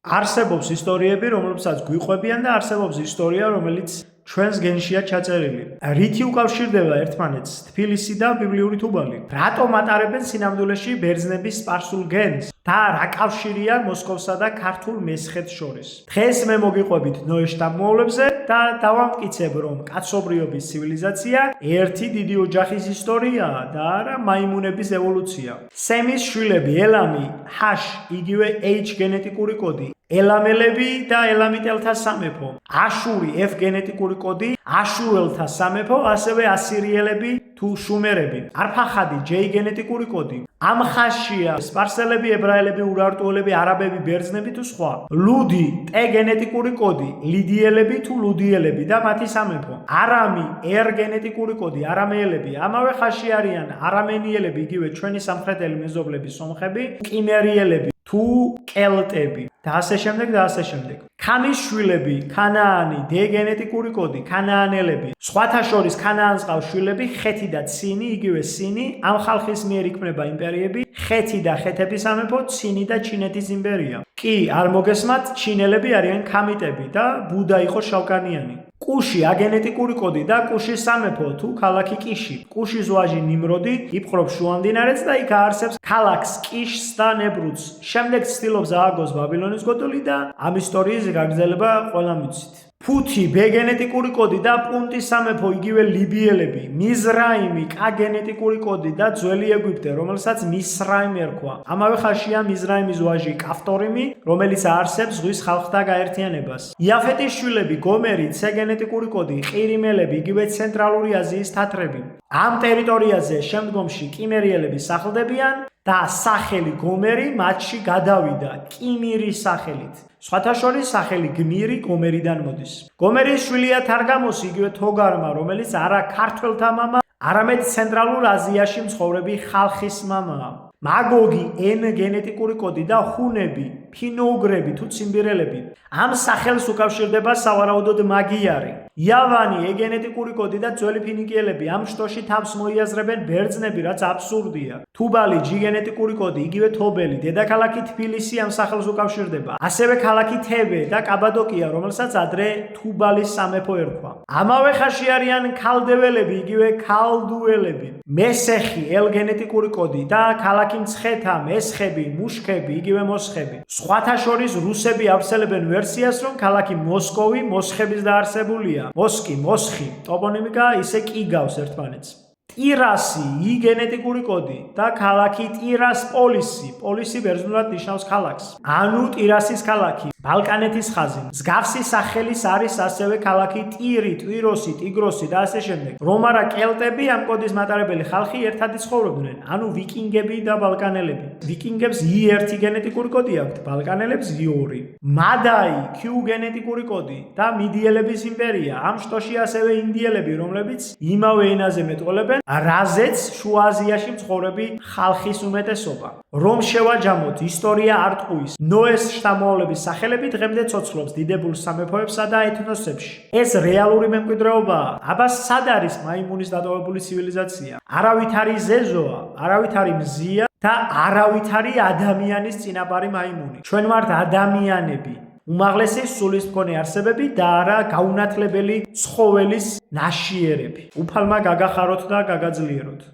არსებობს ისტორიები, რომლებსაც გვიყვებიან და არსებობს ისტორია, რომელიც ჩვენს გენშია ჩაწერილი. რითი უკავშირდება ერთმანეთს თბილისი და ბიბლიური თუბალი? რატომ ატარებენ სინამდვილეში ბერძნების სპარსულ გენს? და რა კავშირია მოსკოვსა და ქართულ მესხეთს შორის? დღეს მე მოგიყვებით ნოეს შთამომავლებზე და დავამტკიცებ, რომ კაცობრიობის ცივილიზაცია ერთი დიდი ოჯახის ისტორიაა და არა მაიმუნების ევოლუცია. სემის შვილები ელამი, ჰ, იგივე H გენეტიკური კოდი. ელამელები და ელამიტელთა სამეფო, აშური F გენეტიკური კოდი, აშურელთა სამეფო, ასევე ასირიელები თუ შუმერები, არფახადი J გენეტიკური კოდი. ამ ხაზშია სპარსელები, ებრაელები, ურარტუელები, არაბები, ბერძნები თუ სხვა. ლუდი T გენეტიკური კოდი, ლიდიელები თუ ლუდიელები და მათი სამეფო. არამი R გენეტიკური კოდი, არამეელები, ამავე ხაზში არიან არამენიელები, იგივე ჩვენი სამხრეთელი მეზობლები, სომხები, კიმერიელები თუ კელტები და ასე შემდეგ და ასე შემდეგ. ქამის შვილები, ქანაანი, D გენეტიკური კოდი, ქანაანელები. სხვათა შორის ქანაანს ყავს შვილები, ხეთი და ცინი, იგივე სინი, ამ ხალხის მიერ იქმნება იმპერიები, ხეთი და ხეთების სამეფო, ცინი და ჩინეთის იმპერია. კი, არ მოგესმათ, ჩინელები არიან ქამიტები და ბუდა იყო შავკანიანი. კუში აგენეტიკური კოდი და კუშის სამეფო თუ ქალაქი კიში. კუშის ვაჟი ნიმროდი იპყრობს შუამდინარეთს და იქ აარსებს ქალაქს კიშს და ნებრუდს. შემდეგ ცდილობს ააგოს ბაბილონის გოდოლი და ამ ისტორიის გაგრძელება ყველამ ვიცით. ფუთი B გენეტიკური კოდი და პუნტის სამეფო, იგივე ლიბიელები, მიზრაიმი K გენეტიკური კოდი და ძველი ეგვიპტე, რომელსაც მისრაიმი ერქვა. ამავე ხაზშია მიზრაიმის ვაჟი კაფტორიმი, რომელიც აარსებს ზღვის ხალხთა გაერთიანებას. იაფეტის შვილები, გომერი, C გენეტიკური კოდი, ყირიმელები, იგივე ცენტრალური აზიის თათრები. ამ ტერიტორიაზე შემდგომში კიმერიელები სახლდებიან და სახელი გომერი მათში გადავიდა კიმირის სახელით. სხვათა შორის სახელი გმირი გომერიდან მოდის. გომერის შვილია თარგამოსი, იგივე თოგარმა, რომელიც არა ქართველთა მამა, არამედ ცენტრალურ აზიაში მცხოვრები ხალხის მამაა. მაგოგი N გენეტიკური კოდი და ხუნები, ფინოუგრები თუ ციმბირელები. ამ სახელს უკავშირდება სავარაუდოდ მაგიარი. იავანი E გენეტიკური კოდი და ძველი ფინიკიელები ამ შტოში თავს მოიაზრებენ ბერძნები, რაც აბსურდია. თუბალი G გენეტიკური კოდი, იგივე თობელი, დედაქალაქი თბილისი ამ სახელს უკავშირდება. ასევე ქალაქი თებე და კაბადოკია, რომელსაც ადრე თუბალის სამეფო ერქვა. ამავე ხაზში არიან ქალდეველები, იგივე ქალდუელები. მესეხი L გენეტიკური კოდი და ქალაქი მცხეთა, მესხები, მუშქები, იგივე მოსხები. სხვათა შორის რუსები ავრცელებენ ვერსიას, რომ ქალაქი მოსკოვი მოსხების დაარსებულია. მოსკი, მოსხი, ტოპონიმიკა ისე კი გავს ერთმანეთს. ტირასი, I გენეტიკური კოდი და ქალაქი ტირასპოლისი, პოლისი ბერძნულად ნიშნავს ქალაქს. ანუ ტირასის ქალაქი, ბალკანეთის ხაზი. მსგავსი სახელის არის ასევე ქალაქი ტირი, ტვიროსი, ტიგროსი და ასე შემდეგ. რომ არა კელტები, ამ კოდის მატარებელი ხალხი ერთად ცხოვრობდნენ, ანუ ვიკინგები და ბალკანელები. ვიკინგებს I1 გენეტიკური კოდი აქვთ, ბალკანელებს I2. მადაი, Q გენეტიკური კოდი და მიდიელების იმპერია. ამ შტოში ასევე ინდიელები, რომლებიც იმავე ენაზე მეტყოლებენ, რაზეც შუა აზიაში მცხოვრები ხალხის უმეტესობა. რომ შევაჯამოთ, ისტორია არ ტყუის. ნოეს შთამომავლების სახელები დღემდე ცოცხლობს დიდებულ სამეფოებსა და ეთნოსებში. ეს რეალური მემკვიდრეობაა. აბა სად არის მაიმუნის დატოვებული ცივილიზაცია? არავითარი ზეზოა, არავითარი მზია და არავითარი ადამიანის წინაპარი მაიმუნი. ჩვენ ვართ ადამიანები. უმაღლესი სულის მქონე არსებები და არა გაუნათლებელი ცხოველის ნაშიერები. უფალმა გაგახაროთ და გაგაძლიეროთ.